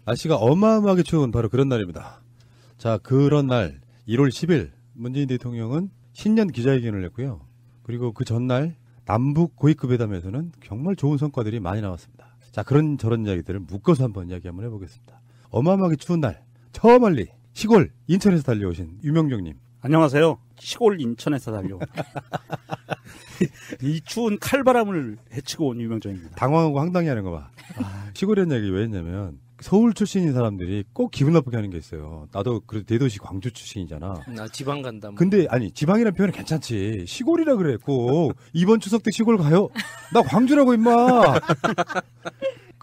날씨가 어마어마하게 추운 바로 그런 날입니다. 자, 그런 날 1월 10일 문재인 대통령은 신년 기자회견을 했고요. 그리고 그 전날 남북 고위급 회담에서는 정말 좋은 성과들이 많이 나왔습니다. 자, 그런 저런 이야기들을 묶어서 한번 이야기 한번 해보겠습니다. 어마어마하게 추운 날 저 멀리 시골 인천에서 달려오신 유명정님. 안녕하세요. 시골 인천에서 달려온 이 추운 칼바람을 헤치고 온 유명정입니다. 당황하고 황당해하는 거 봐. 시골이라는 얘기 왜 했냐면 서울 출신인 사람들이 꼭 기분 나쁘게 하는 게 있어요. 나도 그래도 대도시 광주 출신이잖아. 나 지방 간다. 뭐. 근데 아니 지방이라는 표현은 괜찮지. 시골이라 그래. 꼭 이번 추석 때 시골 가요? 나 광주라고 임마.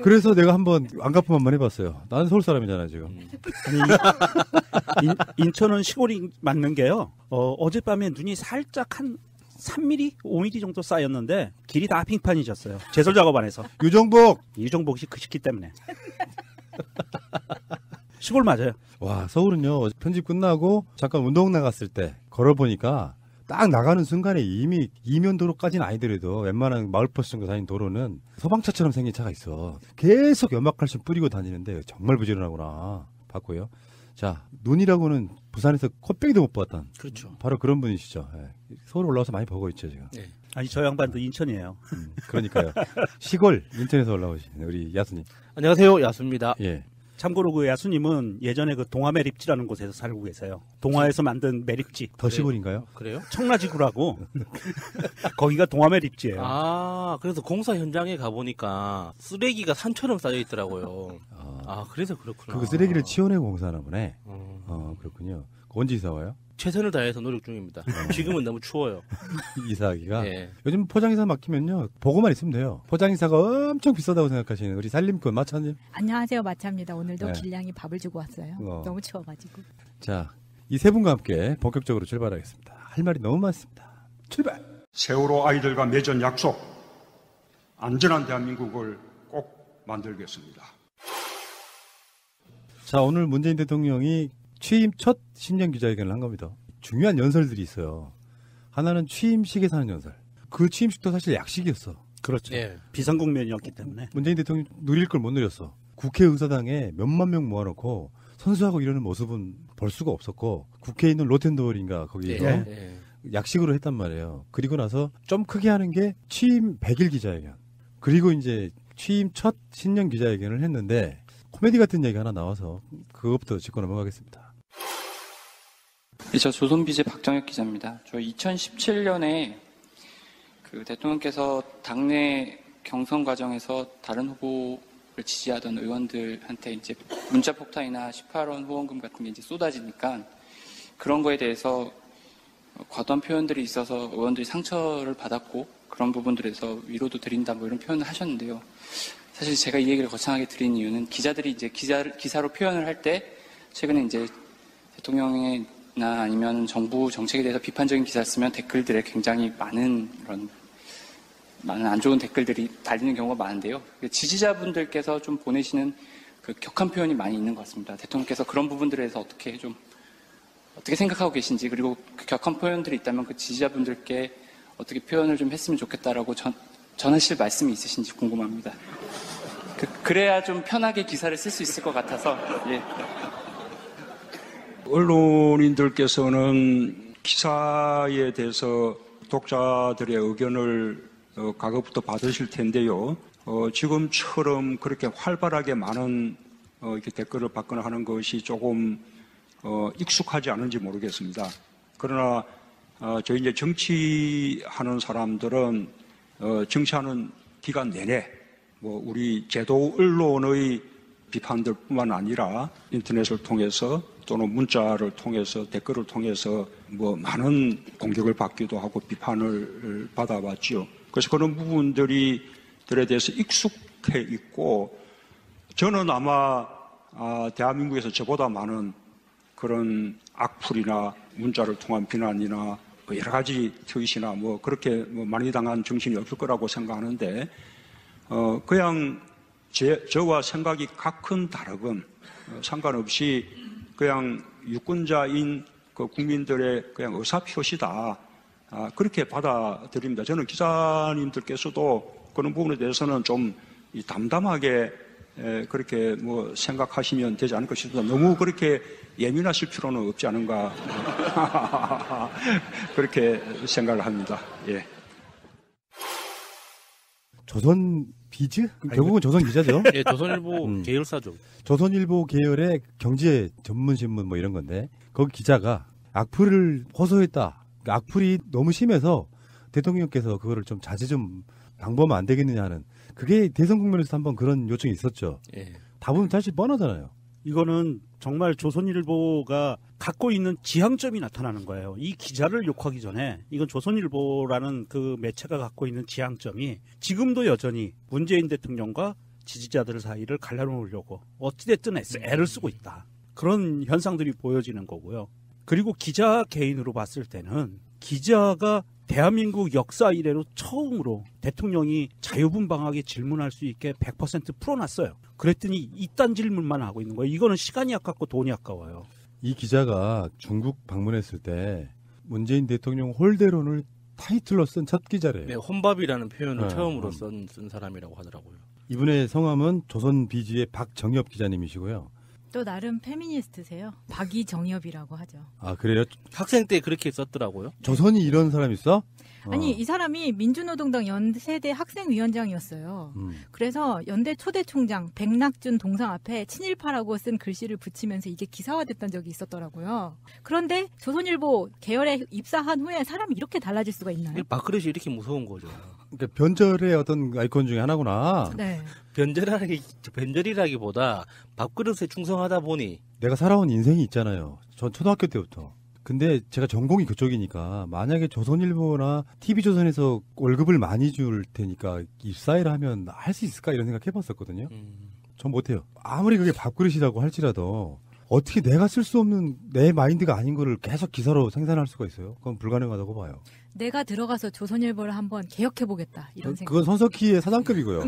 그래서 내가 한번 안가품 한번 해봤어요. 나는 서울 사람이잖아 지금. 아니, 인천은 시골이 맞는 게요. 어젯밤에 눈이 살짝 한 3mm, 5mm 정도 쌓였는데 길이 다 빙판이졌어요. 제설 작업 안 해서. 유정복 유정복 씨 그 시기 때문에. 시골 맞아요. 와, 서울은요, 편집 끝나고 잠깐 운동 나갔을 때 걸어보니까 딱 나가는 순간에 이미 이면도로까지는 아니더라도 웬만한 마을버스 정도 다니는 도로는 소방차처럼 생긴 차가 있어. 계속 연막칼슘 뿌리고 다니는데 정말 부지런하구나 봤고요. 자, 눈이라고는 부산에서 코빼기도 못 봤던. 그렇죠. 바로 그런 분이시죠. 예. 서울 올라와서 많이 보고 있죠, 지금. 네. 아니, 저 양반도 인천이에요. 그러니까요. 시골 인천에서 올라오신 우리 야수님. 안녕하세요, 야수입니다. 예. 참고로 그 야수님은 예전에 그 동화매립지라는 곳에서 살고 계세요. 동화에서 만든 매립지. 더 시골인가요? 그래요? 청라지구라고. 거기가 동화매립지예요. 아, 그래서 공사 현장에 가보니까 쓰레기가 산처럼 쌓여 있더라고요. 그래서 그렇구나. 그 쓰레기를 치워내고 공사하나 보네. 어. 그렇군요. 언제 이사 와요? 최선을 다해서 노력 중입니다. 지금은 너무 추워요. 이사하기가. 예. 요즘 포장이사 맡기면요. 보고만 있으면 돼요. 포장이사가 엄청 비싸다고 생각하시는 우리 살림꾼 마차님. 안녕하세요. 마차입니다. 오늘도 네. 길냥이 밥을 주고 왔어요. 너무 추워가지고. 자, 이 세 분과 함께 본격적으로 출발하겠습니다. 할 말이 너무 많습니다. 출발! 세월호 아이들과 맺은 약속, 안전한 대한민국을 꼭 만들겠습니다. 자, 오늘 문재인 대통령이 취임 첫 신년 기자회견을 한 겁니다. 중요한 연설들이 있어요. 하나는 취임식에서 하는 연설. 그 취임식도 사실 약식이었어. 그렇죠. 예. 비상국면이었기 때문에. 문재인 대통령이 누릴 걸 못 누렸어. 국회의사당에 몇만 명 모아놓고 선수하고 이러는 모습은 볼 수가 없었고 국회에 있는 로텐도어인가 거기서 예. 약식으로 했단 말이에요. 그리고 나서 좀 크게 하는 게 취임 100일 기자회견. 그리고 이제 취임 첫 신년 기자회견을 했는데 코미디 같은 얘기 하나 나와서 그것부터 짚고 넘어가겠습니다. 저 조선비제 박정혁 기자입니다. 저 2017년에 그 대통령께서 당내 경선 과정에서 다른 후보를 지지하던 의원들한테 이제 문자 폭탄이나 18원 후원금 같은 게 이제 쏟아지니까 그런 거에 대해서 과도한 표현들이 있어서 의원들이 상처를 받았고 그런 부분들에서 위로도 드린다 뭐 이런 표현을 하셨는데요. 사실 제가 이 얘기를 거창하게 드린 이유는 기자들이 이제 기사로 표현을 할 때 최근에 이제 대통령이나 아니면 정부 정책에 대해서 비판적인 기사를 쓰면 댓글들에 굉장히 많은 안 좋은 댓글들이 달리는 경우가 많은데요. 지지자분들께서 좀 보내시는 그 격한 표현이 많이 있는 것 같습니다. 대통령께서 그런 부분들에 대해서 어떻게 생각하고 계신지 그리고 그 격한 표현들이 있다면 그 지지자분들께 어떻게 표현을 좀 했으면 좋겠다라고 전하실 말씀이 있으신지 궁금합니다. 그래야 좀 편하게 기사를 쓸 수 있을 것 같아서. 예. 언론인들께서는 기사에 대해서 독자들의 의견을 과거부터 받으실 텐데요. 지금처럼 그렇게 활발하게 많은 이렇게 댓글을 받거나 하는 것이 조금 익숙하지 않은지 모르겠습니다. 그러나 저희 이제 정치하는 사람들은 정치하는 기간 내내 뭐 우리 제도 언론의 비판들뿐만 아니라 인터넷을 통해서 또는 문자를 통해서 댓글을 통해서 뭐 많은 공격을 받기도 하고 비판을 받아왔죠. 그래서 그런 부분들에 대해서 익숙해 있고 저는 아마 대한민국에서 저보다 많은 그런 악플이나 문자를 통한 비난이나 여러 가지 트윗이나 뭐 그렇게 많이 당한 정신이 없을 거라고 생각하는데 그냥 저와 생각이 각큰 다르건 상관없이 그냥 유권자인 그 국민들의 그냥 의사표시다. 그렇게 받아들입니다. 저는 기자님들께서도 그런 부분에 대해서는 좀 담담하게 그렇게 뭐 생각하시면 되지 않을까 싶습니다. 너무 그렇게 예민하실 필요는 없지 않은가 그렇게 생각을 합니다. 예. 조선 비즈? 결국은 조선 기자죠. 예, 조선일보 계열사죠. 조선일보 계열의 경제 전문 신문 뭐 이런 건데 거기 기자가 악플을 호소했다. 그러니까 악플이 너무 심해서 대통령께서 그거를 좀 자제 좀 방법은 안 되겠느냐 하는 그게 대선 국면에서 한번 그런 요청이 있었죠. 예. 답은 사실 뻔하잖아요. 이거는 정말 조선일보가 갖고 있는 지향점이 나타나는 거예요. 이 기자를 욕하기 전에 이건 조선일보라는 그 매체가 갖고 있는 지향점이 지금도 여전히 문재인 대통령과 지지자들 사이를 갈라놓으려고 어찌됐든 애를 쓰고 있다. 그런 현상들이 보여지는 거고요. 그리고 기자 개인으로 봤을 때는 기자가 대한민국 역사 이래로 처음으로 대통령이 자유분방하게 질문할 수 있게 100% 풀어놨어요. 그랬더니 이딴 질문만 하고 있는 거예요. 이거는 시간이 아깝고 돈이 아까워요. 이 기자가 중국 방문했을 때 문재인 대통령 홀대론을 타이틀로 쓴 첫 기자래요. 네, 혼밥이라는 표현을 네, 처음으로 쓴 사람이라고 하더라고요. 이분의 성함은 조선비지의 박정엽 기자님이시고요. 또 나름 페미니스트세요. 박이정엽이라고 하죠. 아 그래요? 학생 때 그렇게 썼더라고요. 조선이 이런 사람 있어? 아니 이 사람이 민주노동당 연세대 학생위원장이었어요. 그래서 연대 초대 총장 백낙준 동상 앞에 친일파라고 쓴 글씨를 붙이면서 이게 기사화됐던 적이 있었더라고요. 그런데 조선일보 계열에 입사한 후에 사람이 이렇게 달라질 수가 있나요? 밥그릇이 이렇게 무서운 거죠. 그러니까 변절의 어떤 아이콘 중에 하나구나. 네. 변절이라기보다 밥그릇에 충성하다 보니 내가 살아온 인생이 있잖아요. 전 초등학교 때부터. 근데 제가 전공이 그쪽이니까 만약에 조선일보나 TV조선에서 월급을 많이 줄 테니까 입사를 하면 할 수 있을까 이런 생각 해봤었거든요. 전 못해요. 아무리 그게 밥그릇이라고 할지라도 어떻게 내가 쓸 수 없는 내 마인드가 아닌 거를 계속 기사로 생산할 수가 있어요? 그건 불가능하다고 봐요. 내가 들어가서 조선일보를 한번 개혁해보겠다 이런 생각. 그건 손석희의 사장급이고요.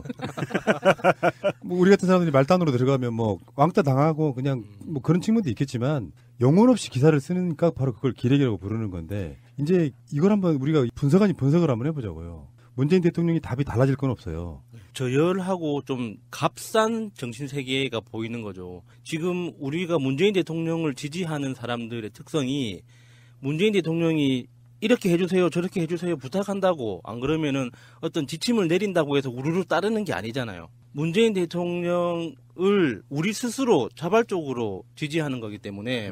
뭐 우리 같은 사람들이 말단으로 들어가면 뭐 왕따 당하고 그냥 뭐 그런 측면도 있겠지만 영혼 없이 기사를 쓰니까 바로 그걸 기레기라고 부르는 건데 이제 이걸 한번 우리가 분석을 한번 해보자고요. 문재인 대통령이 답이 달라질 건 없어요. 저열하고 좀 값싼 정신세계가 보이는 거죠. 지금 우리가 문재인 대통령을 지지하는 사람들의 특성이 문재인 대통령이 이렇게 해주세요, 저렇게 해주세요 부탁한다고 안 그러면은 어떤 지침을 내린다고 해서 우르르 따르는 게 아니잖아요. 문재인 대통령을 우리 스스로 자발적으로 지지하는 거기 때문에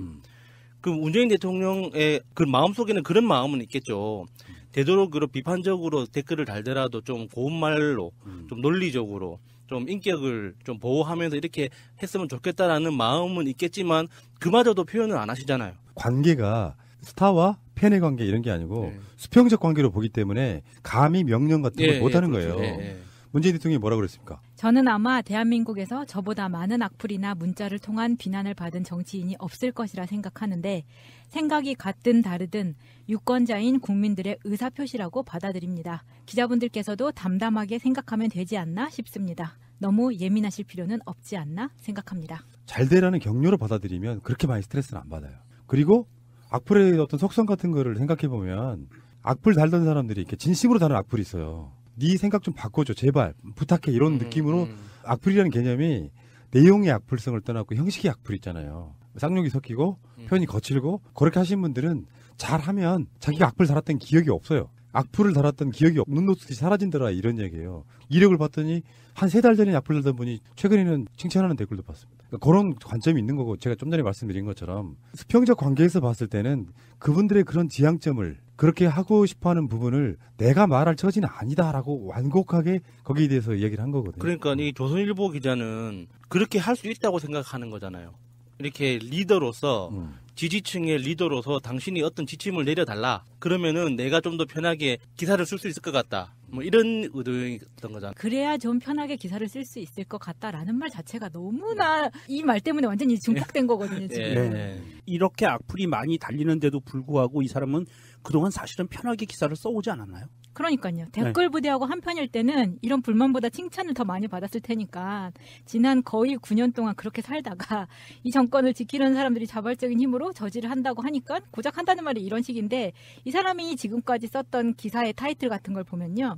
그 문재인 대통령의 그 마음속에는 그런 마음은 있겠죠. 되도록 그런 비판적으로 댓글을 달더라도 좀 고운 말로 좀 논리적으로 좀 인격을 좀 보호하면서 이렇게 했으면 좋겠다라는 마음은 있겠지만 그마저도 표현을 안 하시잖아요. 관계가 스타와 팬의 관계 이런 게 아니고 수평적 관계로 보기 때문에 감히 명령 같은 걸 못하는 그렇죠. 거예요. 문재인 대통령이 뭐라 그랬습니까? 저는 아마 대한민국에서 저보다 많은 악플이나 문자를 통한 비난을 받은 정치인이 없을 것이라 생각하는데 생각이 같든 다르든 유권자인 국민들의 의사표시라고 받아들입니다. 기자분들께서도 담담하게 생각하면 되지 않나 싶습니다. 너무 예민하실 필요는 없지 않나 생각합니다. 잘 되라는 격려로 받아들이면 그렇게 많이 스트레스는 안 받아요. 그리고 악플의 어떤 속성 같은 거를 생각해보면 악플 달던 사람들이 이렇게 진심으로 다는 악플이 있어요. 네 생각 좀 바꿔줘 제발 부탁해 이런 느낌으로 악플이라는 개념이 내용의 악플성을 떠나고 형식의 악플 있잖아요. 쌍욕이 섞이고 표현이 거칠고 그렇게 하신 분들은 잘하면 자기가 악플 달았던 기억이 없어요. 악플을 달았던 기억이 없는 듯이 사라진더라 이런 얘기예요. 이력을 봤더니 한 3달 전에 악플 달던 분이 최근에는 칭찬하는 댓글도 봤습니다. 그러니까 그런 관점이 있는 거고 제가 좀 전에 말씀드린 것처럼 수평적 관계에서 봤을 때는 그분들의 그런 지향점을 그렇게 하고 싶어하는 부분을 내가 말할 처지는 아니다라고 완곡하게 거기에 대해서 얘기를 한 거거든요. 그러니까 이 조선일보 기자는 그렇게 할 수 있다고 생각하는 거잖아요. 이렇게 리더로서 지지층의 리더로서 당신이 어떤 지침을 내려달라. 그러면은 내가 좀 더 편하게 기사를 쓸 수 있을 것 같다. 뭐 이런 의도였던 거잖아요. 그래야 좀 편하게 기사를 쓸 수 있을 것 같다라는 말 자체가 너무나 이 말 때문에 완전히 증폭된 거거든요. 지금. 네. 이렇게 악플이 많이 달리는데도 불구하고 이 사람은 그동안 사실은 편하게 기사를 써오지 않았나요? 그러니까요. 댓글 부대하고 한편일 때는 이런 불만보다 칭찬을 더 많이 받았을 테니까 지난 거의 9년 동안 그렇게 살다가 이 정권을 지키려는 사람들이 자발적인 힘으로 저지를 한다고 하니까 고작 한다는 말이 이런 식인데 이 사람이 지금까지 썼던 기사의 타이틀 같은 걸 보면요.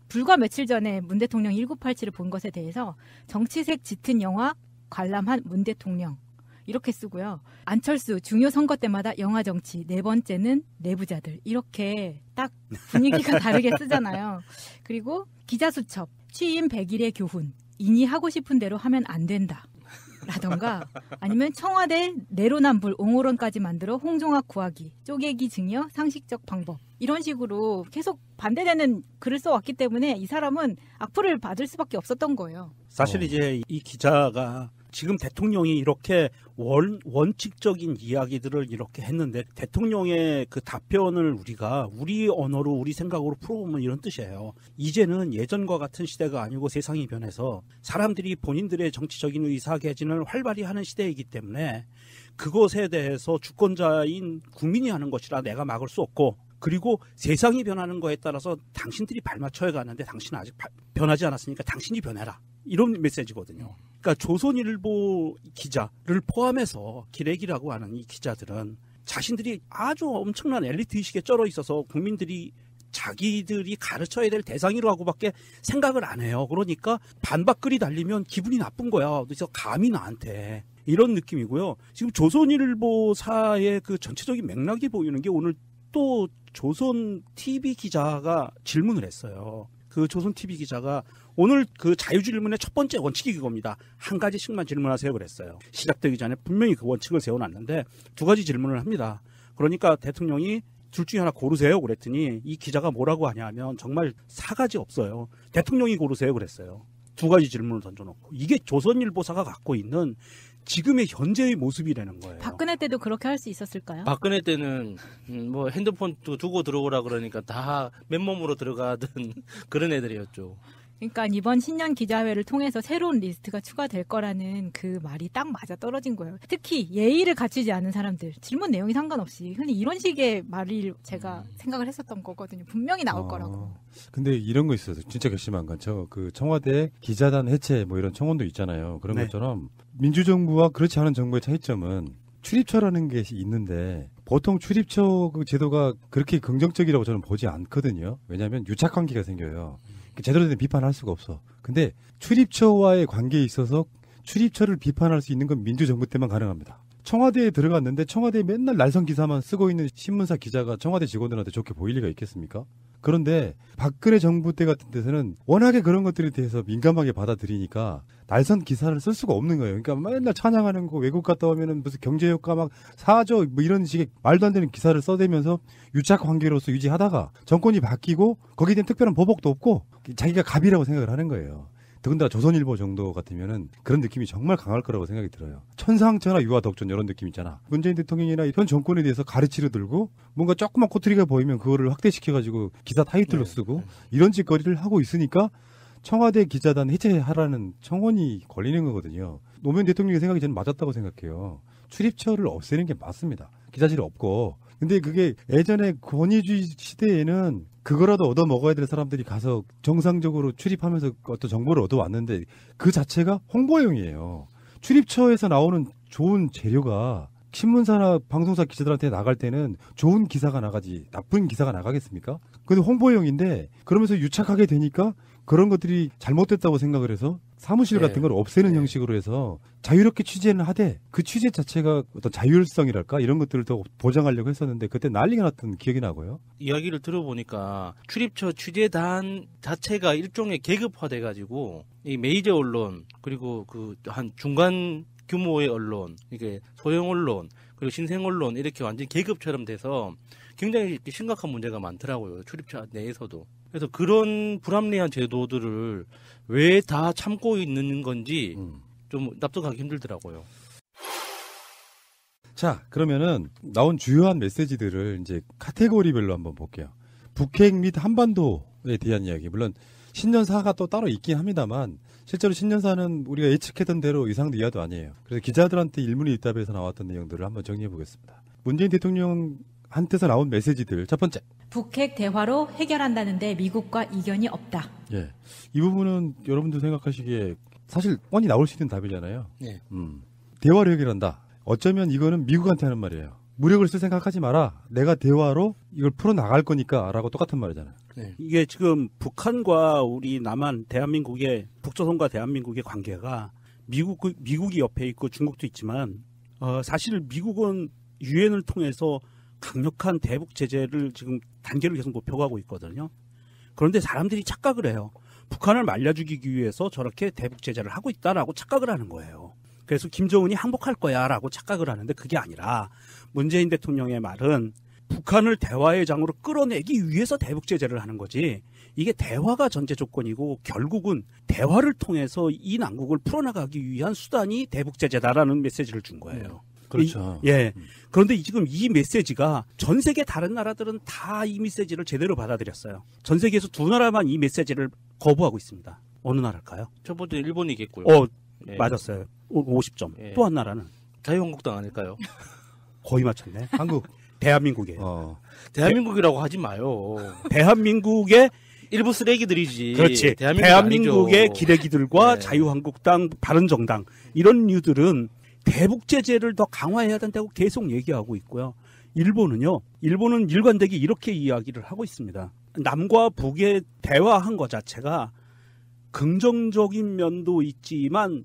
불과 며칠 전에 문 대통령 1987을 본 것에 대해서 정치색 짙은 영화 관람한 문 대통령 이렇게 쓰고요. 안철수 중요 선거 때마다 영화 정치, 네 번째는 내부자들 이렇게 딱 분위기가 다르게 쓰잖아요. 그리고 기자 수첩, 취임 100일의 교훈, 이니 하고 싶은 대로 하면 안 된다. 라던가 아니면 청와대 내로남불 옹호론까지 만들어 홍종학 구하기, 쪼개기 증여, 상식적 방법 이런 식으로 계속 반대되는 글을 써왔기 때문에 이 사람은 악플을 받을 수밖에 없었던 거예요. 사실 이제 이 기자가 지금 대통령이 이렇게 원칙적인 이야기들을 이렇게 했는데 대통령의 그 답변을 우리가 우리 언어로 우리 생각으로 풀어보면 이런 뜻이에요. 이제는 예전과 같은 시대가 아니고 세상이 변해서 사람들이 본인들의 정치적인 의사개진을 활발히 하는 시대이기 때문에 그것에 대해서 주권자인 국민이 하는 것이라 내가 막을 수 없고 그리고 세상이 변하는 거에 따라서 당신들이 발맞춰야 가는데 당신은 아직 변하지 않았으니까 당신이 변해라. 이런 메시지거든요. 그러니까 조선일보 기자를 포함해서 기레기라고 하는 이 기자들은 자신들이 아주 엄청난 엘리트의식에 쩔어 있어서 국민들이 자기들이 가르쳐야 될 대상이라고밖에 생각을 안 해요. 그러니까 반박글이 달리면 기분이 나쁜 거야. 그래서 감히 나한테. 이런 느낌이고요. 지금 조선일보사의 그 전체적인 맥락이 보이는 게 오늘 또 조선 TV 기자가 질문을 했어요. 그 조선 TV 기자가 오늘 그 자유질문의 첫 번째 원칙이 그겁니다. 한 가지씩만 질문하세요 그랬어요. 시작되기 전에 분명히 그 원칙을 세워놨는데 두 가지 질문을 합니다. 그러니까 대통령이 둘 중에 하나 고르세요 그랬더니 이 기자가 뭐라고 하냐면 정말 사가지 없어요. 대통령이 고르세요 그랬어요. 두 가지 질문을 던져놓고 이게 조선일보사가 갖고 있는 지금의 현재의 모습이라는 거예요. 박근혜 때도 그렇게 할 수 있었을까요? 박근혜 때는 뭐 핸드폰도 두고 들어오라 그러니까 다 맨몸으로 들어가던 그런 애들이었죠. 그러니까 이번 신년 기자회를 통해서 새로운 리스트가 추가될 거라는 그 말이 딱 맞아 떨어진 거예요. 특히 예의를 갖추지 않은 사람들, 질문 내용이 상관없이 흔히 이런 식의 말을 제가 생각을 했었던 거거든요. 분명히 나올 거라고. 근데 이런 거 있어요. 진짜 괘씸한 건 그 청와대 기자단 해체 뭐 이런 청원도 있잖아요. 그런 네. 것처럼 민주정부와 그렇지 않은 정부의 차이점은 출입처라는 게 있는데 보통 출입처 그 제도가 그렇게 긍정적이라고 저는 보지 않거든요. 왜냐하면 유착 관계가 생겨요. 제대로 된 비판을 할 수가 없어. 근데 출입처와의 관계에 있어서 출입처를 비판할 수 있는 건 민주정부 때만 가능합니다. 청와대에 들어갔는데 청와대에 맨날 날선 기사만 쓰고 있는 신문사 기자가 청와대 직원들한테 좋게 보일 리가 있겠습니까? 그런데 박근혜 정부 때 같은 데서는 워낙에 그런 것들에 대해서 민감하게 받아들이니까 날선 기사를 쓸 수가 없는 거예요. 그러니까 맨날 찬양하는 거 외국 갔다 오면은 무슨 경제효과 막 사죠 뭐 이런 식의 말도 안 되는 기사를 써대면서 유착 관계로서 유지하다가 정권이 바뀌고 거기에 대한 특별한 보복도 없고 자기가 갑이라고 생각을 하는 거예요. 더군다나 조선일보 정도 같으면은 그런 느낌이 정말 강할 거라고 생각이 들어요. 천상천하 유아 덕전 이런 느낌 있잖아. 문재인 대통령이나 현 정권에 대해서 가르치려 들고 뭔가 조그만 꼬투리가 보이면 그거를 확대시켜가지고 기사 타이틀로 쓰고 이런 짓거리를 하고 있으니까 청와대 기자단 해체하라는 청원이 걸리는 거거든요. 노무현 대통령의 생각이 저는 맞았다고 생각해요. 출입처를 없애는 게 맞습니다. 기자실이 없고. 근데 그게 예전에 권위주의 시대에는 그거라도 얻어 먹어야 될 사람들이 가서 정상적으로 출입하면서 어떤 정보를 얻어왔는데 그 자체가 홍보용이에요. 출입처에서 나오는 좋은 재료가 신문사나 방송사 기자들한테 나갈 때는 좋은 기사가 나가지 나쁜 기사가 나가겠습니까? 근데 홍보용인데 그러면서 유착하게 되니까 그런 것들이 잘못됐다고 생각을 해서 사무실 같은 걸 없애는 형식으로 해서 자유롭게 취재는 하되 그 취재 자체가 어떤 자율성이랄까 이런 것들을 더 보장하려고 했었는데 그때 난리가 났던 기억이 나고요. 이야기를 들어보니까 출입처 취재단 자체가 일종의 계급화돼가지고 이 메이저 언론 그리고 그 한 중간 규모의 언론, 이게 소형 언론 그리고 신생 언론 이렇게 완전 계급처럼 돼서 굉장히 심각한 문제가 많더라고요. 출입처 내에서도. 그래서 그런 불합리한 제도들을 왜 다 참고 있는 건지 좀 납득하기 힘들더라고요. 자, 그러면은 나온 주요한 메시지들을 이제 카테고리별로 한번 볼게요. 북핵 및 한반도에 대한 이야기. 물론 신년사가 또 따로 있긴 합니다만 실제로 신년사는 우리가 예측했던 대로 이상도 이하도 아니에요. 그래서 기자들한테 일문일답에서 나왔던 내용들을 한번 정리해 보겠습니다. 문재인 대통령한테서 나온 메시지들. 첫 번째. 북핵 대화로 해결한다는데 미국과 이견이 없다. 예. 이 부분은 여러분들 생각하시기에 사실 뻔히 나올 수 있는 답이잖아요. 네. 대화로 해결한다. 어쩌면 이거는 미국한테 하는 말이에요. 무력을 쓸 생각하지 마라. 내가 대화로 이걸 풀어나갈 거니까 라고 똑같은 말이잖아요. 네. 이게 지금 북한과 우리 남한, 대한민국의 북조선과 대한민국의 관계가 미국이 옆에 있고 중국도 있지만 사실 미국은 유엔을 통해서 강력한 대북 제재를 지금 단계를 계속 높여가고 있거든요. 그런데 사람들이 착각을 해요. 북한을 말려 죽이기 위해서 저렇게 대북 제재를 하고 있다라고 착각을 하는 거예요. 그래서 김정은이 항복할 거야라고 착각을 하는데 그게 아니라 문재인 대통령의 말은 북한을 대화의 장으로 끌어내기 위해서 대북 제재를 하는 거지. 이게 대화가 전제 조건이고 결국은 대화를 통해서 이 난국을 풀어나가기 위한 수단이 대북 제재다라는 메시지를 준 거예요. 그렇죠. 예. 그런데 지금 이 메시지가 전 세계 다른 나라들은 다 이 메시지를 제대로 받아들였어요. 전 세계에서 두 나라만 이 메시지를 거부하고 있습니다. 어느 나라일까요? 첫 번째 일본이겠고요. 예. 맞았어요. 50점. 예. 또 한 나라는 자유한국당 아닐까요? 거의 맞췄네. 한국. 대한민국이에요. 대한민국이라고 하지 마요. 대한민국의 일부 쓰레기들이지. 그렇지. 대한민국의 대한민국의 기레기들과 네. 자유한국당, 바른정당 이런 류들은 대북 제재를 더 강화해야 된다고 계속 얘기하고 있고요. 일본은 일관되게 이렇게 이야기를 하고 있습니다. 남과 북의 대화한 것 자체가 긍정적인 면도 있지만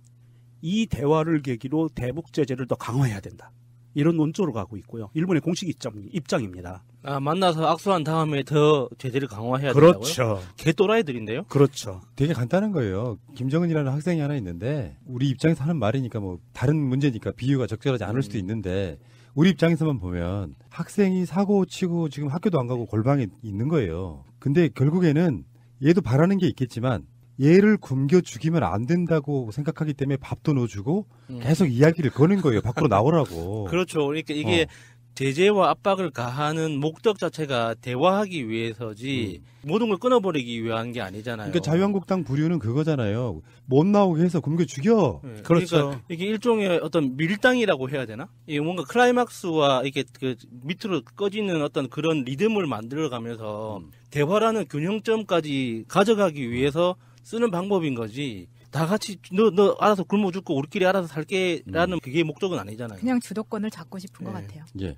이 대화를 계기로 대북 제재를 더 강화해야 된다. 이런 논조로 가고 있고요. 일본의 공식 입장입니다. 만나서 악수한 다음에 더 제재를 강화해야 된다고요? 그렇죠. 개또라이들인데요? 그렇죠. 되게 간단한 거예요. 김정은이라는 학생이 하나 있는데 우리 입장에서 하는 말이니까 뭐 다른 문제니까 비유가 적절하지 않을 수도 있는데 우리 입장에서만 보면 학생이 사고 치고 지금 학교도 안 가고 골방에 있는 거예요. 근데 결국에는 얘도 바라는 게 있겠지만 얘를 굶겨 죽이면 안 된다고 생각하기 때문에 밥도 넣어주고 계속 이야기를 거는 거예요. 밖으로 나오라고. 그렇죠. 그러니까 이게 제재와 압박을 가하는 목적 자체가 대화하기 위해서지 모든 걸 끊어버리기 위한 게 아니잖아요. 그러니까 자유한국당 부류는 그거잖아요. 못 나오게 해서 굶겨 죽여. 네. 그렇죠. 그러니까 이게 일종의 어떤 밀당이라고 해야 되나? 이게 뭔가 클라이막스와 이게 그 밑으로 꺼지는 어떤 그런 리듬을 만들어가면서 대화라는 균형점까지 가져가기 위해서 쓰는 방법인 거지. 다 같이 너 알아서 굶어 죽고 우리끼리 알아서 살게라는 그게 목적은 아니잖아요. 그냥 주도권을 잡고 싶은 것 네. 같아요. 예.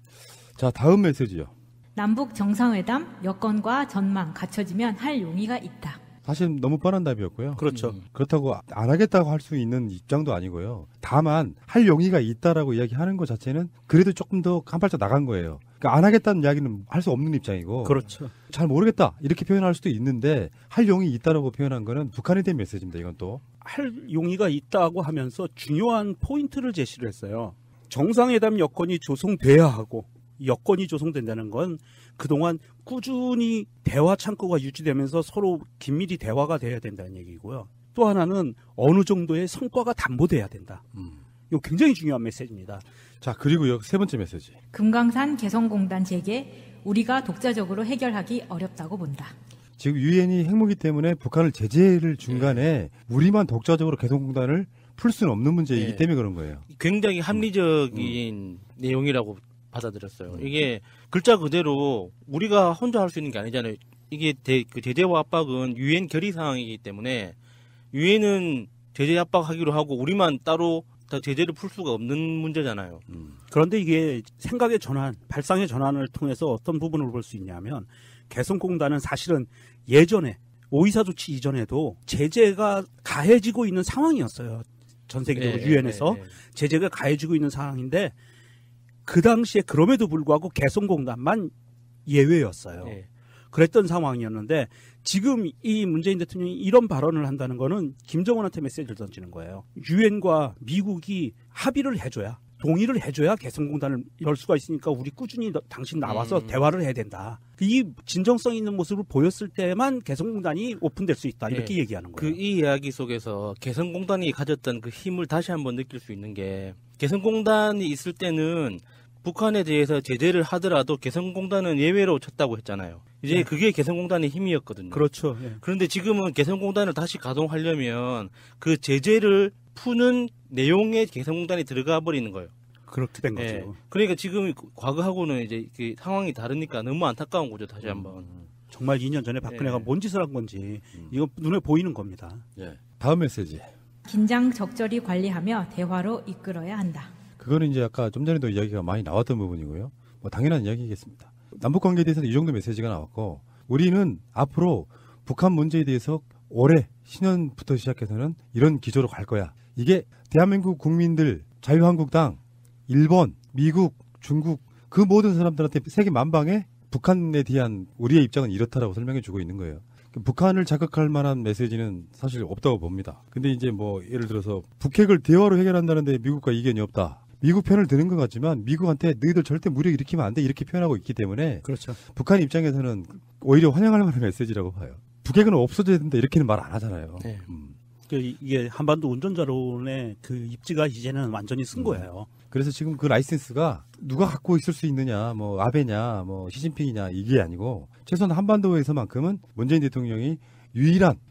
자, 다음 메시지요. 남북 정상회담 여건과 전망 갖춰지면 할 용의가 있다. 사실 너무 뻔한 답이었고요. 그렇죠. 그렇다고 안 하겠다고 할 수 있는 입장도 아니고요. 다만 할 용의가 있다라고 이야기하는 것 자체는 그래도 조금 더 한 발짝 나간 거예요. 그러니까 안 하겠다는 이야기는 할 수 없는 입장이고 그렇죠. 잘 모르겠다 이렇게 표현할 수도 있는데 할 용의 있다라고 표현한 거는 북한에 대한 메시지입니다. 이건 또. 할 용의가 있다고 하면서 중요한 포인트를 제시를 했어요. 정상회담 여건이 조성돼야 하고 여건이 조성된다는 건 그동안 꾸준히 대화 창구가 유지되면서 서로 긴밀히 대화가 돼야 된다는 얘기고요. 또 하나는 어느 정도의 성과가 담보돼야 된다. 이거 굉장히 중요한 메시지입니다. 자, 그리고요. 세 번째 메시지. 금강산 개성공단 재개 우리가 독자적으로 해결하기 어렵다고 본다. 지금 유엔이 핵무기 때문에 북한을 제재를 중간에 우리만 독자적으로 개성공단을 풀 수는 없는 문제이기 네. 때문에 그런 거예요. 굉장히 합리적인 내용이라고 받아들였어요. 이게 글자 그대로 우리가 혼자 할 수 있는 게 아니잖아요. 이게 그 제재와 압박은 유엔 결의 사항이기 때문에 유엔은 제재 압박하기로 하고 우리만 따로 다 제재를 풀 수가 없는 문제잖아요. 그런데 이게 생각의 전환, 발상의 전환을 통해서 어떤 부분을 볼 수 있냐면 개성공단은 사실은 예전에 오이사 조치 이전에도 제재가 가해지고 있는 상황이었어요. 전 세계적으로 유엔에서 제재가 가해지고 있는 상황인데 그 당시에 그럼에도 불구하고 개성공단만 예외였어요. 네. 그랬던 상황이었는데 지금 이 문재인 대통령이 이런 발언을 한다는 거는 김정은한테 메시지를 던지는 거예요. 유엔과 미국이 합의를 해줘야 동의를 해줘야 개성공단을 열 수가 있으니까 우리 꾸준히 당신 나와서 대화를 해야 된다. 이 진정성 있는 모습을 보였을 때만 개성공단이 오픈될 수 있다. 이렇게 네. 얘기하는 거예요. 이 이야기 속에서 개성공단이 가졌던 그 힘을 다시 한번 느낄 수 있는 게 개성공단이 있을 때는 북한에 대해서 제재를 하더라도 개성공단은 예외로 쳤다고 했잖아요. 이제 네. 그게 개성공단의 힘이었거든요. 그렇죠. 예. 그런데 지금은 개성공단을 다시 가동하려면 그 제재를 푸는 내용에 개성공단이 들어가 버리는 거예요. 그렇게 된 예. 거죠. 그러니까 지금 과거하고는 이제 그 상황이 다르니까 너무 안타까운 거죠. 다시 한번. 정말 2년 전에 박근혜가 예. 뭔 짓을 한 건지 이거 눈에 보이는 겁니다. 예. 다음 메시지. 긴장 적절히 관리하며 대화로 이끌어야 한다. 그거는 이제 아까 좀 전에도 이야기가 많이 나왔던 부분이고요. 뭐 당연한 이야기겠습니다. 남북 관계에 대해서는 이 정도 메시지가 나왔고 우리는 앞으로 북한 문제에 대해서 올해 신년부터 시작해서는 이런 기조로 갈 거야. 이게 대한민국 국민들, 자유한국당, 일본, 미국, 중국 그 모든 사람들한테 세계 만방에 북한에 대한 우리의 입장은 이렇다라고 설명해 주고 있는 거예요. 북한을 자극할 만한 메시지는 사실 없다고 봅니다. 근데 이제 뭐 예를 들어서 북핵을 대화로 해결한다는데 미국과 이견이 없다. 미국 편을 드는 것 같지만 미국한테 너희들 절대 무력 일으키면 안 돼 이렇게 표현하고 있기 때문에 그렇죠. 북한 입장에서는 오히려 환영할 만한 메시지라고 봐요. 북핵은 없어져야 된다 이렇게는 말 안 하잖아요. 네. 이게 한반도 운전자론의 그 입지가 이제는 완전히 쓴 거예요. 그래서 지금 그 라이센스가 누가 갖고 있을 수 있느냐, 뭐 아베냐, 뭐 시진핑이냐 이게 아니고 최소한 한반도에서만큼은 문재인 대통령이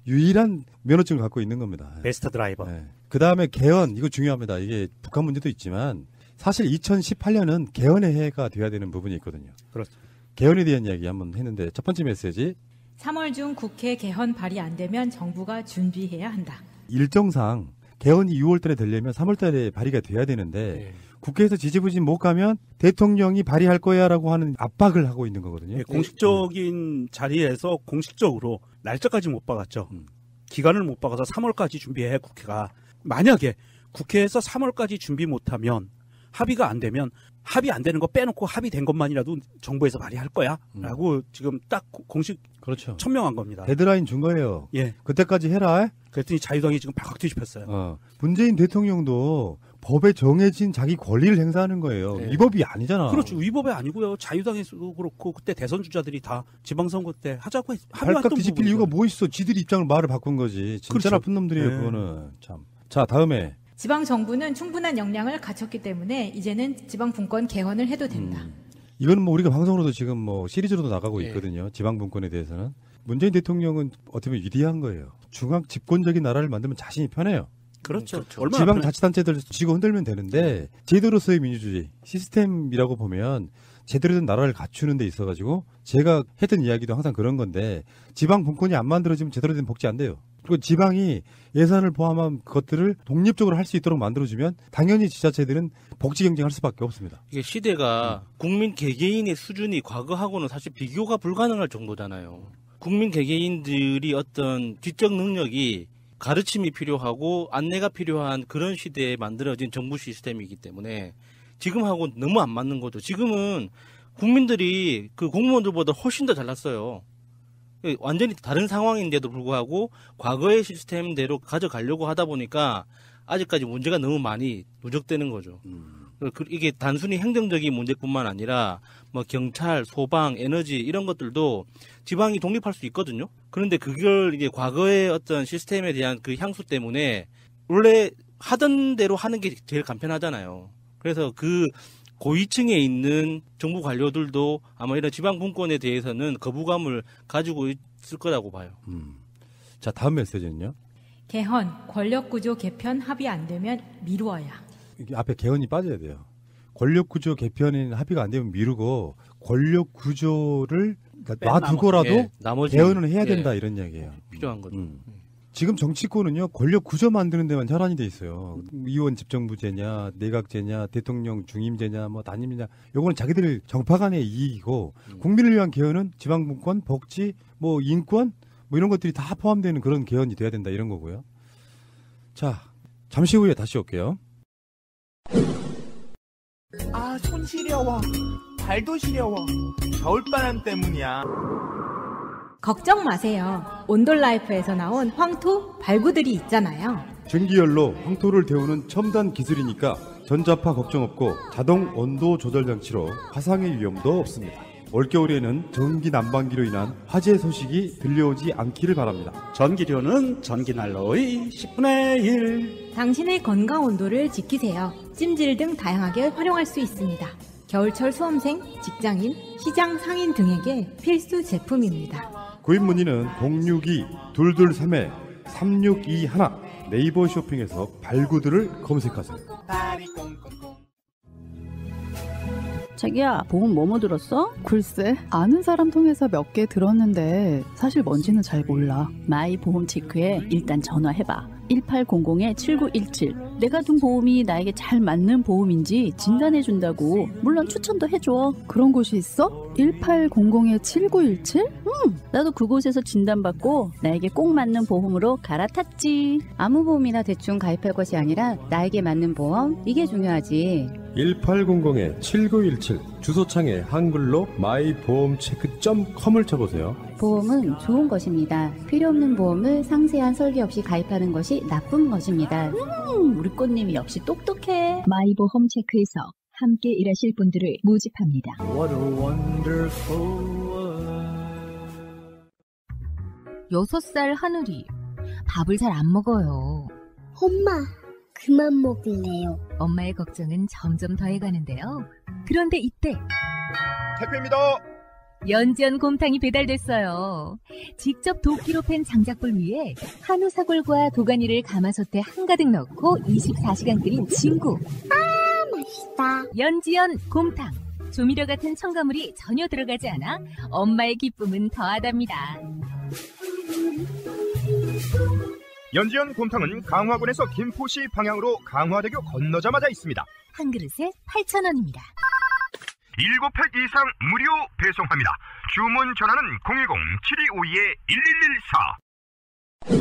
유일한 면허증을 갖고 있는 겁니다. 베스트 드라이버. 네. 그 다음에 개헌 이거 중요합니다. 이게 북한 문제도 있지만 사실 2018년은 개헌의 해가 돼야 되는 부분이 있거든요. 그렇죠. 개헌에 대한 이야기 한번 했는데 첫 번째 메시지 3월 중 국회 개헌 발의 안 되면 정부가 준비해야 한다. 일정상 개헌이 6월 달에 되려면 3월 달에 발의가 돼야 되는데 국회에서 지지부진 못 가면 대통령이 발의할 거야라고 하는 압박을 하고 있는 거거든요. 예, 공식적인 자리에서 공식적으로 날짜까지 못 박았죠. 기간을 못 박아서 3월까지 준비해 국회가. 만약에 국회에서 3월까지 준비 못하면 합의가 안 되면 합의 안 되는 거 빼놓고 합의된 것만이라도 정부에서 발의할 거야 라고 지금 딱 공식 그렇죠. 천명한 겁니다. 데드라인 준 거예요. 예. 그때까지 해라. 그랬더니 자유당이 지금 박박 뒤집혔어요. 문재인 대통령도 법에 정해진 자기 권리를 행사하는 거예요. 네. 위법이 아니잖아. 그렇죠. 위법이 아니고요. 자유당에서도 그렇고 그때 대선 주자들이 다 지방선거 때 하자고 합의했던 발칵 뒤집힐 부분이거든요. 이유가 뭐 있어. 지들이 입장을 말을 바꾼 거지. 진짜 그렇죠. 나쁜 놈들이에요. 네. 그거는. 참. 자, 다음에 지방 정부는 충분한 역량을 갖췄기 때문에 이제는 지방 분권 개헌을 해도 된다. 이거는 뭐 우리가 방송으로도 지금 뭐 시리즈로도 나가고 예. 있거든요. 지방 분권에 대해서는. 문재인 대통령은 어떻게 보면 위대한 거예요. 중앙 집권적인 나라를 만들면 자신이 편해요. 그렇죠. 그렇죠. 얼마나 지방 편해- 자치단체들 쥐고 흔들면 되는데 제도로서의 민주주의 시스템이라고 보면 제대로 된 나라를 갖추는 데 있어가지고 제가 했던 이야기도 항상 그런 건데 지방 분권이 안 만들어지면 제대로 된 복지 안 돼요. 그리고 지방이 예산을 포함한 것들을 독립적으로 할 수 있도록 만들어주면 당연히 지자체들은 복지 경쟁할 수밖에 없습니다. 이게 시대가 국민 개개인의 수준이 과거하고는 사실 비교가 불가능할 정도잖아요. 국민 개개인들이 어떤 지적 능력이 가르침이 필요하고 안내가 필요한 그런 시대에 만들어진 정부 시스템이기 때문에 지금하고 너무 안 맞는 거죠. 지금은 국민들이 그 공무원들보다 훨씬 더 잘났어요. 완전히 다른 상황인데도 불구하고 과거의 시스템대로 가져가려고 하다 보니까 아직까지 문제가 너무 많이 누적되는 거죠. 이게 단순히 행정적인 문제뿐만 아니라 뭐 경찰, 소방, 에너지 이런 것들도 지방이 독립할 수 있거든요. 그런데 그걸 이제 과거의 어떤 시스템에 대한 그 향수 때문에 원래 하던 대로 하는 게 제일 간편하잖아요. 그래서 그 고위층에 있는 정부 관료들도 아마 이런 지방 분권에 대해서는 거부감을 가지고 있을 거라고 봐요. 자, 다음 메시지는요. 개헌, 권력구조 개편 합의 안 되면 미루어야. 이게 앞에 개헌이 빠져야 돼요. 권력구조 개편에는 합의가 안 되면 미루고 권력구조를 그러니까 놔두고라도 예, 나머지 개헌을 해야 예, 된다 이런 이야기예요. 필요한 거죠. 지금 정치권은요 권력구조 만드는 데만 혈안이 돼 있어요. 의원 집정부제냐, 내각제냐, 대통령 중임제냐, 뭐 단임제냐, 요거는 자기들 정파간의 이익이고 국민을 위한 개헌은 지방분권, 복지, 뭐 인권, 뭐 이런 것들이 다 포함되는 그런 개헌이 돼야 된다 이런 거고요. 자, 잠시 후에 다시 올게요. 아, 손 시려워. 발도 시려워. 겨울바람 때문이야. 걱정 마세요. 온돌라이프에서 나온 황토 발구들이 있잖아요. 전기열로 황토를 데우는 첨단 기술이니까 전자파 걱정 없고 자동 온도 조절 장치로 화상의 위험도 없습니다. 올겨울에는 전기 난방기로 인한 화재 소식이 들려오지 않기를 바랍니다. 전기료는 전기난로의 10분의 1. 당신의 건강 온도를 지키세요. 찜질 등 다양하게 활용할 수 있습니다. 겨울철 수험생, 직장인, 시장 상인 등에게 필수 제품입니다. 구입 문의는 062-223-3621 네이버 쇼핑에서 발구들을 검색하세요. 자기야, 보험 뭐뭐 들었어? 글쎄, 아는 사람 통해서 몇 개 들었는데 사실 뭔지는 잘 몰라. 마이 보험 체크에 일단 전화해봐. 1800-7917. 내가 든 보험이 나에게 잘 맞는 보험인지 진단해준다고. 물론 추천도 해줘. 그런 곳이 있어? 1800-7917? 나도 그곳에서 진단받고 나에게 꼭 맞는 보험으로 갈아탔지. 아무 보험이나 대충 가입할 것이 아니라 나에게 맞는 보험, 이게 중요하지. 1800-7917 주소창에 한글로 my보험체크.com을 쳐보세요. 보험은 좋은 것입니다. 필요 없는 보험을 상세한 설계 없이 가입하는 것이 나쁜 것입니다. 우리 꽃님이 역시 똑똑해. 마이보험 체크에서 함께 일하실 분들을 모집합니다. What a wonderful world. 6살 하늘이 밥을 잘 안 먹어요. 엄마, 그만 먹을래요. 엄마의 걱정은 점점 더해가는데요. 그런데 이때 택배입니다. 연지연 곰탕이 배달됐어요. 직접 도끼로 팬 장작불 위에 한우 사골과 도가니를 가마솥에 한가득 넣고 24시간 끓인 진구. 아, 맛있다. 연지연 곰탕. 조미료 같은 첨가물이 전혀 들어가지 않아 엄마의 기쁨은 더하답니다. 연지연 곰탕은 강화군에서 김포시 방향으로 강화대교 건너자마자 있습니다. 한 그릇에 8,000원입니다. 7팩 이상 무료 배송합니다. 주문 전화는 010-7252-1114.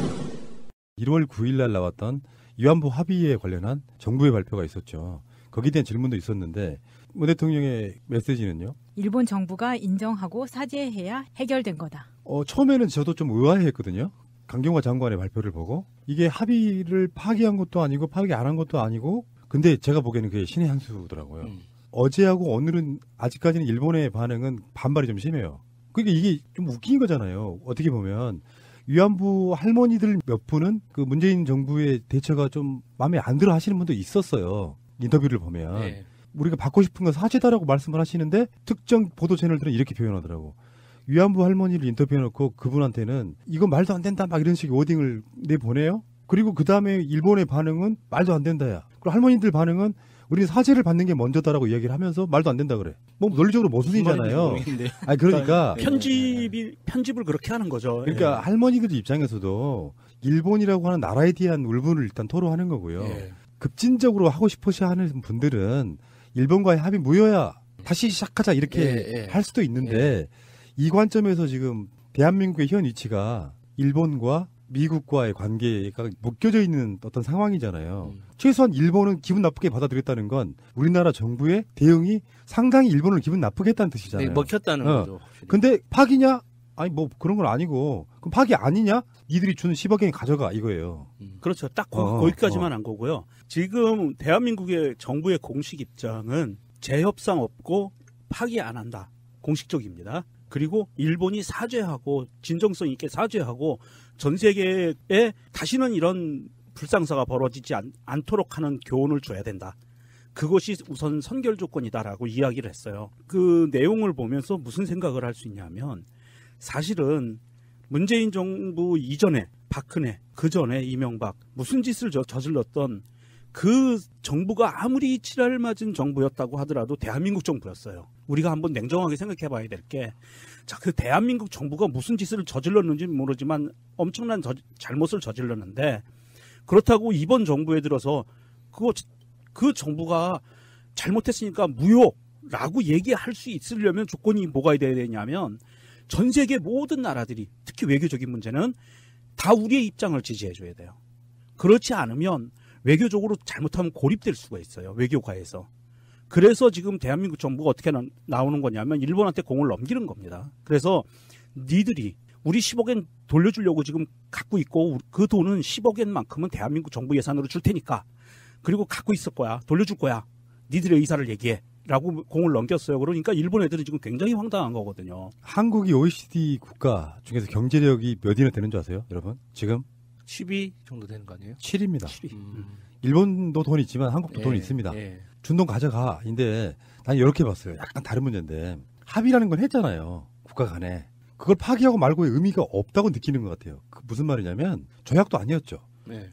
1월 9일 날 나왔던 위안부 합의에 관련한 정부의 발표가 있었죠. 거기에 대한 질문도 있었는데 문 대통령의 메시지는요? 일본 정부가 인정하고 사죄해야 해결된 거다. 처음에는 저도 좀 의아해했거든요. 강경화 장관의 발표를 보고 이게 합의를 파기한 것도 아니고 파기 안 한 것도 아니고 근데 제가 보기에는 그게 신의 한 수더라고요. 어제하고 오늘은 아직까지는 일본의 반응은 반발이 좀 심해요. 그러니까 이게 좀 웃긴 거잖아요. 어떻게 보면 위안부 할머니들 몇 분은 그 문재인 정부의 대처가 좀 마음에 안 들어 하시는 분도 있었어요. 인터뷰를 보면. 네. 우리가 받고 싶은 건 사죄다라고 말씀을 하시는데 특정 보도 채널들은 이렇게 표현하더라고. 위안부 할머니를 인터뷰해놓고 그분한테는 이건 말도 안 된다 막 이런 식의 워딩을 내보내요. 그리고 그 다음에 일본의 반응은 말도 안 된다야. 그리고 할머니들 반응은 우리는 사죄를 받는 게 먼저다라고 이야기를 하면서 말도 안 된다 그래. 뭐 논리적으로 모순이잖아요. 아니 그러니까 편집을 그렇게 하는 거죠. 그러니까 할머니들 입장에서도 일본이라고 하는 나라에 대한 울분을 일단 토로하는 거고요. 급진적으로 하고 싶으셔 하는 분들은 일본과의 합의 무효야. 다시 시작하자 이렇게 할 수도 있는데 이 관점에서 지금 대한민국의 현 위치가 일본과 미국과의 관계가 묶여져 있는 어떤 상황이잖아요. 최소한 일본은 기분 나쁘게 받아들였다는 건 우리나라 정부의 대응이 상당히 일본을 기분 나쁘게 했다는 뜻이잖아요. 네, 먹혔다는 거죠. 근데 파기냐? 아니 뭐 그런 건 아니고 그럼 파기 아니냐? 니들이 주는 10억엔 가져가 이거예요. 그렇죠. 딱 거기까지만 한 거고요. 지금 대한민국의 정부의 공식 입장은 재협상 없고 파기 안 한다. 공식적입니다. 그리고 일본이 사죄하고 진정성 있게 사죄하고 전 세계에 다시는 이런 불상사가 벌어지지 않도록 하는 교훈을 줘야 된다. 그것이 우선 선결 조건이다라고 이야기를 했어요. 그 내용을 보면서 무슨 생각을 할 수 있냐면 사실은 문재인 정부 이전에 박근혜, 그 전에 이명박 무슨 짓을 저질렀던 그 정부가 아무리 칠할 맞은 정부였다고 하더라도 대한민국 정부였어요. 우리가 한번 냉정하게 생각해 봐야 될 게, 자, 그 대한민국 정부가 무슨 짓을 저질렀는지 모르지만 엄청난 잘못을 저질렀는데, 그렇다고 이번 정부에 들어서 그 정부가 잘못했으니까 무효라고 얘기할 수 있으려면 조건이 뭐가 돼야 되냐면, 전 세계 모든 나라들이, 특히 외교적인 문제는 다 우리의 입장을 지지해 줘야 돼요. 그렇지 않으면 외교적으로 잘못하면 고립될 수가 있어요. 외교가에서. 그래서 지금 대한민국 정부가 어떻게 나오는 거냐면 일본한테 공을 넘기는 겁니다. 그래서 니들이 우리 10억엔 돌려주려고 지금 갖고 있고 그 돈은 10억엔만큼은 대한민국 정부 예산으로 줄 테니까 그리고 갖고 있을 거야. 돌려줄 거야. 니들의 의사를 얘기해. 라고 공을 넘겼어요. 그러니까 일본 애들은 지금 굉장히 황당한 거거든요. 한국이 OECD 국가 중에서 경제력이 몇이나 되는 줄 아세요? 여러분? 지금? 10위 정도 되는 거 아니에요? 7위입니다. 일본도 돈 있지만 한국도 돈 있습니다. 준 돈 가져가. 인데 난 이렇게 봤어요. 약간 다른 문제인데 합의라는 건 했잖아요. 국가 간에. 그걸 파기하고 말고의 의미가 없다고 느끼는 것 같아요. 그 무슨 말이냐면 조약도 아니었죠.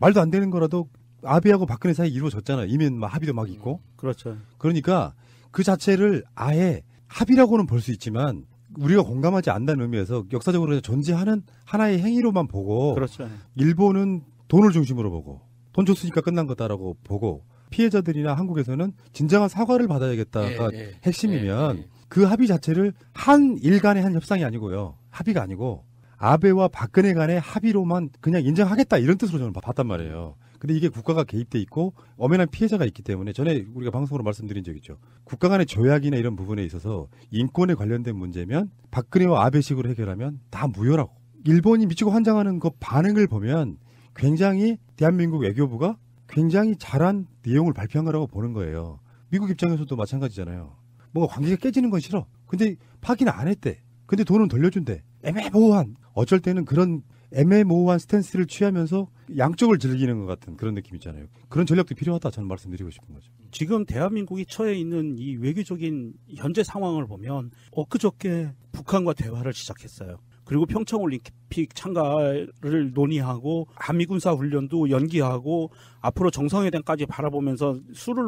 말도 안 되는 거라도 아베하고 박근혜 사이에 이루어졌잖아요. 이미 막 합의도 막 있고. 그렇죠. 그러니까 그 자체를 아예 합의라고는 볼 수 있지만 우리가 공감하지 않는다는 의미에서 역사적으로 존재하는 하나의 행위로만 보고 그렇죠. 일본은 돈을 중심으로 보고 돈 줬으니까 끝난 거다라고 보고 피해자들이나 한국에서는 진정한 사과를 받아야겠다가 핵심이면 그 합의 자체를 한일 간의 한 협상이 아니고요. 합의가 아니고 아베와 박근혜 간의 합의로만 그냥 인정하겠다 이런 뜻으로 저는 봤단 말이에요. 근데 이게 국가가 개입돼 있고 엄연한 피해자가 있기 때문에 전에 우리가 방송으로 말씀드린 적 있죠. 국가 간의 조약이나 이런 부분에 있어서 인권에 관련된 문제면 박근혜와 아베식으로 해결하면 다 무효라고. 일본이 미치고 환장하는 그 반응을 보면 굉장히 대한민국 외교부가 굉장히 잘한 내용을 발표한 거라고 보는 거예요. 미국 입장에서도 마찬가지잖아요. 뭔가 관계가 깨지는 건 싫어. 근데 파기는 안 했대. 근데 돈은 돌려준대. 애매모호한, 어쩔 때는 그런 애매모호한 스탠스를 취하면서 양쪽을 즐기는 것 같은 그런 느낌 있잖아요. 그런 전략도 필요하다 저는 말씀드리고 싶은 거죠. 지금 대한민국이 처해 있는 이 외교적인 현재 상황을 보면 엊그저께 북한과 대화를 시작했어요. 그리고 평창올림픽 참가를 논의하고 한미군사 훈련도 연기하고 앞으로 정상회담까지 바라보면서 수를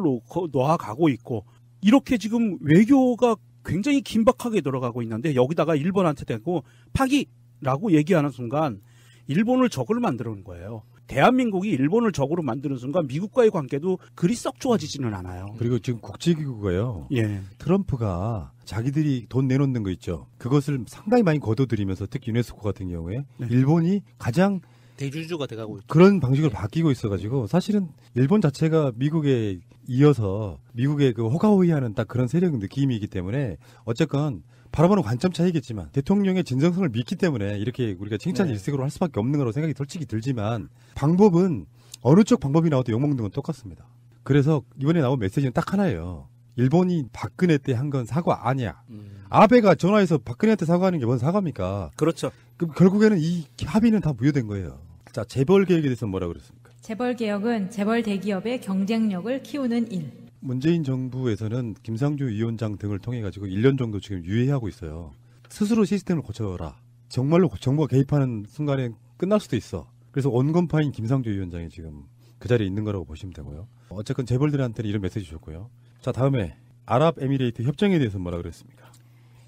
놓아가고 있고 이렇게 지금 외교가 굉장히 긴박하게 들어가고 있는데 여기다가 일본한테 대고 파기라고 얘기하는 순간 일본을 적으로 만드는 거예요. 대한민국이 일본을 적으로 만드는 순간 미국과의 관계도 그리 썩 좋아지지는 않아요. 그리고 지금 국제기구가요. 예. 트럼프가 자기들이 돈 내놓는 거 있죠. 그것을 상당히 많이 거둬들이면서 특히 유네스코 같은 경우에 일본이 가장 대주주가 돼가고 있죠. 그런 방식으로 바뀌고 있어가지고 사실은 일본 자체가 미국에 이어서 미국의 그 호가호위하는 딱 그런 세력 느낌이기 때문에 어쨌건 바라보는 관점 차이겠지만 대통령의 진정성을 믿기 때문에 이렇게 우리가 칭찬 일색으로 할 수밖에 없는 거라고 생각이 솔직히 들지만 방법은 어느 쪽 방법이 나와도 욕먹는 건 똑같습니다. 그래서 이번에 나온 메시지는 딱 하나예요. 일본이 박근혜 때 한 건 사과 아니야. 아베가 전화해서 박근혜한테 사과하는 게 뭔 사과입니까? 그렇죠. 그럼 결국에는 이 합의는 다 무효된 거예요. 자, 재벌 계획에 대해서 뭐라고 그랬습니까? 재벌 개혁은 재벌 대기업의 경쟁력을 키우는 일. 문재인 정부에서는 김상조 위원장 등을 통해 가지고 1년 정도 지금 유예하고 있어요. 스스로 시스템을 고쳐라. 정말로 정부가 개입하는 순간에 끝날 수도 있어. 그래서 원건파인 김상조 위원장이 지금 그 자리에 있는 거라고 보시면 되고요. 어쨌건 재벌들한테는 이런 메시지 줬고요. 자, 다음에 아랍에미레이트 협정에 대해서 뭐라 그랬습니까?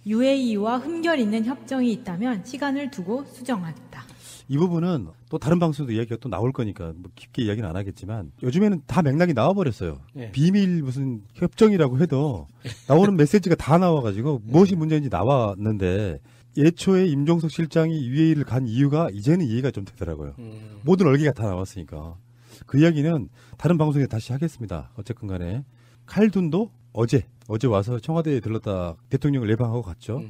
UAE와 흠결 있는 협정이 있다면 시간을 두고 수정하겠다. 이 부분은 또 다른 방송도 이야기가 또 나올 거니까 뭐 깊게 이야기는 안 하겠지만 요즘에는 다 맥락이 나와버렸어요. 비밀 무슨 협정이라고 해도 나오는 메시지가 다 나와가지고 무엇이 문제인지 나왔는데 예초에 임종석 실장이 UAE를 간 이유가 이제는 이해가 좀 되더라고요. 모든 얼개가 다 나왔으니까. 그 이야기는 다른 방송에 다시 하겠습니다. 어쨌건 간에 칼둔도 어제 와서 청와대에 들렀다 대통령을 예방하고 갔죠.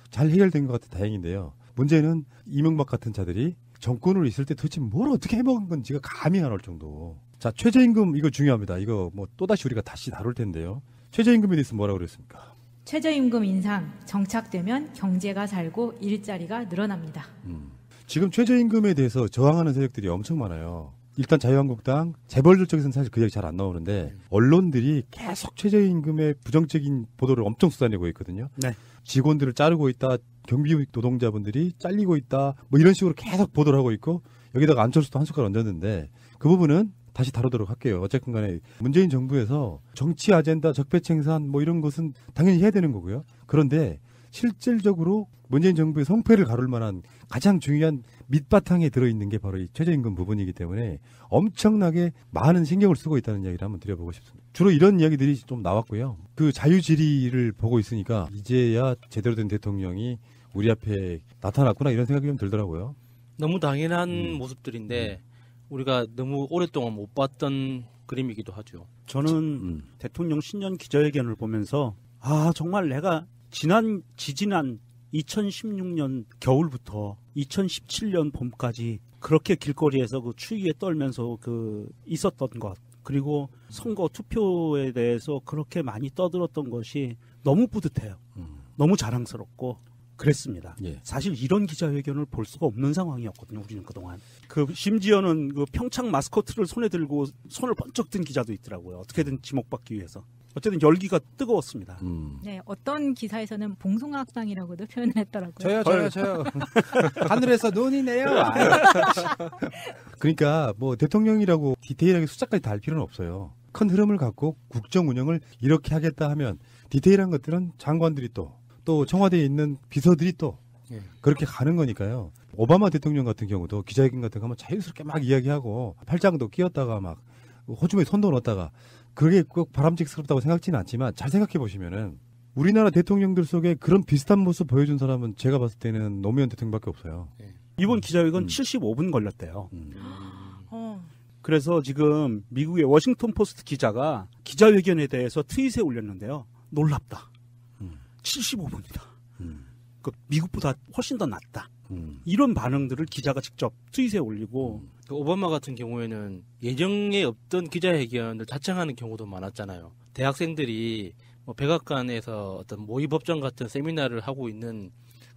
잘 해결된 것 같아 다행인데요. 문제는 이명박 같은 자들이 정권으로 있을 때 도대체 뭘 어떻게 해먹은 건지가 감이 안 올 정도. 자, 최저임금 이거 중요합니다. 이거 뭐 또다시 우리가 다시 다룰 텐데요. 최저임금에 대해서 뭐라고 그랬습니까? 최저임금 인상 정착되면 경제가 살고 일자리가 늘어납니다. 지금 최저임금에 대해서 저항하는 세력들이 엄청 많아요. 일단 자유한국당, 재벌들 쪽에서는 사실 그 얘기 잘 안 나오는데 언론들이 계속 최저임금의 부정적인 보도를 엄청 쏟아내고 있거든요. 네. 직원들을 자르고 있다, 경비 노동자분들이 잘리고 있다, 뭐 이런 식으로 계속 보도를 하고 있고 여기다가 안철수도 한 숟갈 얹었는데 그 부분은 다시 다루도록 할게요. 어쨌든 간에 문재인 정부에서 정치 아젠다, 적폐청산 뭐 이런 것은 당연히 해야 되는 거고요. 그런데 실질적으로 문재인 정부의 성패를 가를 만한 가장 중요한 밑바탕에 들어있는 게 바로 이 최저임금 부분이기 때문에 엄청나게 많은 신경을 쓰고 있다는 이야기를 한번 드려보고 싶습니다. 주로 이런 이야기들이 좀 나왔고요. 그 자유질의를 보고 있으니까 이제야 제대로 된 대통령이 우리 앞에 나타났구나 이런 생각이 좀 들더라고요. 너무 당연한 모습들인데 우리가 너무 오랫동안 못 봤던 그림이기도 하죠. 저는 대통령 신년 기자회견을 보면서 정말 내가 지지난 2016년 겨울부터 2017년 봄까지 그렇게 길거리에서 그 추위에 떨면서 그 있었던 것 그리고 선거 투표에 대해서 그렇게 많이 떠들었던 것이 너무 뿌듯해요. 너무 자랑스럽고 그랬습니다. 사실 이런 기자회견을 볼 수가 없는 상황이었거든요. 우리는 그동안. 심지어는 그 평창 마스코트를 손에 들고 손을 번쩍 든 기자도 있더라고요. 어떻게든 지목받기 위해서. 어쨌든 열기가 뜨거웠습니다. 네, 어떤 기사에서는 봉숭아학당이라고도 표현을 했더라고요. 저요. 하늘에서 눈이 내려. 그러니까 뭐 대통령이라고 디테일하게 숫자까지 다 알 필요는 없어요. 큰 흐름을 갖고 국정 운영을 이렇게 하겠다 하면 디테일한 것들은 장관들이 또 청와대에 있는 비서들이 또 그렇게 가는 거니까요. 오바마 대통령 같은 경우도 기자회견 같은 거 하면 자유스럽게 막 이야기하고 팔짱도 끼웠다가 막 호주머니 손도 넣었다가 그게 꼭 바람직스럽다고 생각지는 않지만 잘 생각해 보시면은 우리나라 대통령들 속에 그런 비슷한 모습 보여준 사람은 제가 봤을 때는 노무현 대통령밖에 없어요. 이번 기자회견 75분 걸렸대요. 그래서 지금 미국의 워싱턴 포스트 기자가 기자회견에 대해서 트윗에 올렸는데요. 놀랍다. 75분이다. 그 미국보다 훨씬 더 낫다. 이런 반응들을 기자가 직접 트윗에 올리고 오바마 같은 경우에는 예정에 없던 기자회견을 자청하는 경우도 많았잖아요. 대학생들이 뭐 백악관에서 어떤 모의법정 같은 세미나를 하고 있는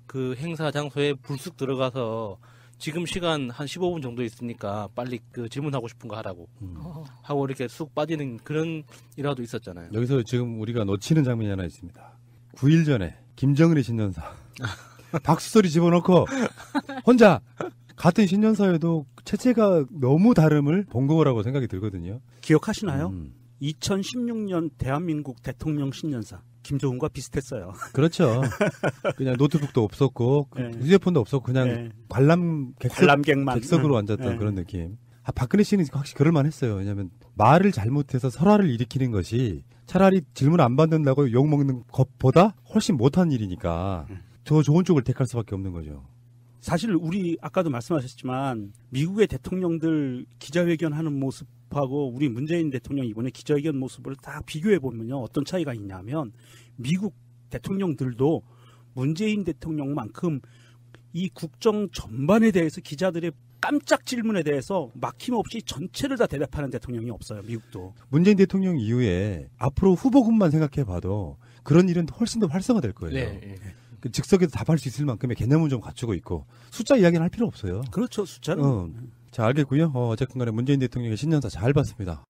그 행사 장소에 불쑥 들어가서 지금 시간 한 15분 정도 있으니까 빨리 그 질문하고 싶은 거 하라고 하고 이렇게 쑥 빠지는 그런 일화도 있었잖아요. 여기서 지금 우리가 놓치는 장면이 하나 있습니다. 9일 전에 김정은의 신년사 박수소리 집어넣고 혼자 같은 신년사에도 체체가 너무 다름을 본 거라고 생각이 들거든요. 기억하시나요? 2016년 대한민국 대통령 신년사 김정은과 비슷했어요. 그렇죠. 그냥 노트북도 없었고 휴대폰도 없었고 그냥 관람객만 객석으로 앉았던 그런 느낌. 박근혜 씨는 확실히 그럴만했어요. 왜냐하면 말을 잘못해서 설화를 일으키는 것이 차라리 질문 안 받는다고 욕먹는 것보다 훨씬 못한 일이니까 저 좋은 쪽을 택할 수밖에 없는 거죠. 사실 우리 아까도 말씀하셨지만 미국의 대통령들 기자회견하는 모습하고 우리 문재인 대통령 이번에 기자회견 모습을 딱 비교해 보면요 어떤 차이가 있냐면 미국 대통령들도 문재인 대통령만큼 이 국정 전반에 대해서 기자들의 깜짝 질문에 대해서 막힘없이 전체를 다 대답하는 대통령이 없어요. 미국도. 문재인 대통령 이후에 앞으로 후보군만 생각해봐도 그런 일은 훨씬 더 활성화될 거예요. 네. 그 즉석에서 답할 수 있을 만큼의 개념은 좀 갖추고 있고 숫자 이야기는 할 필요 없어요. 그렇죠. 숫자는. 자, 알겠고요. 어쨌든 간에 문재인 대통령의 신년사 잘 봤습니다.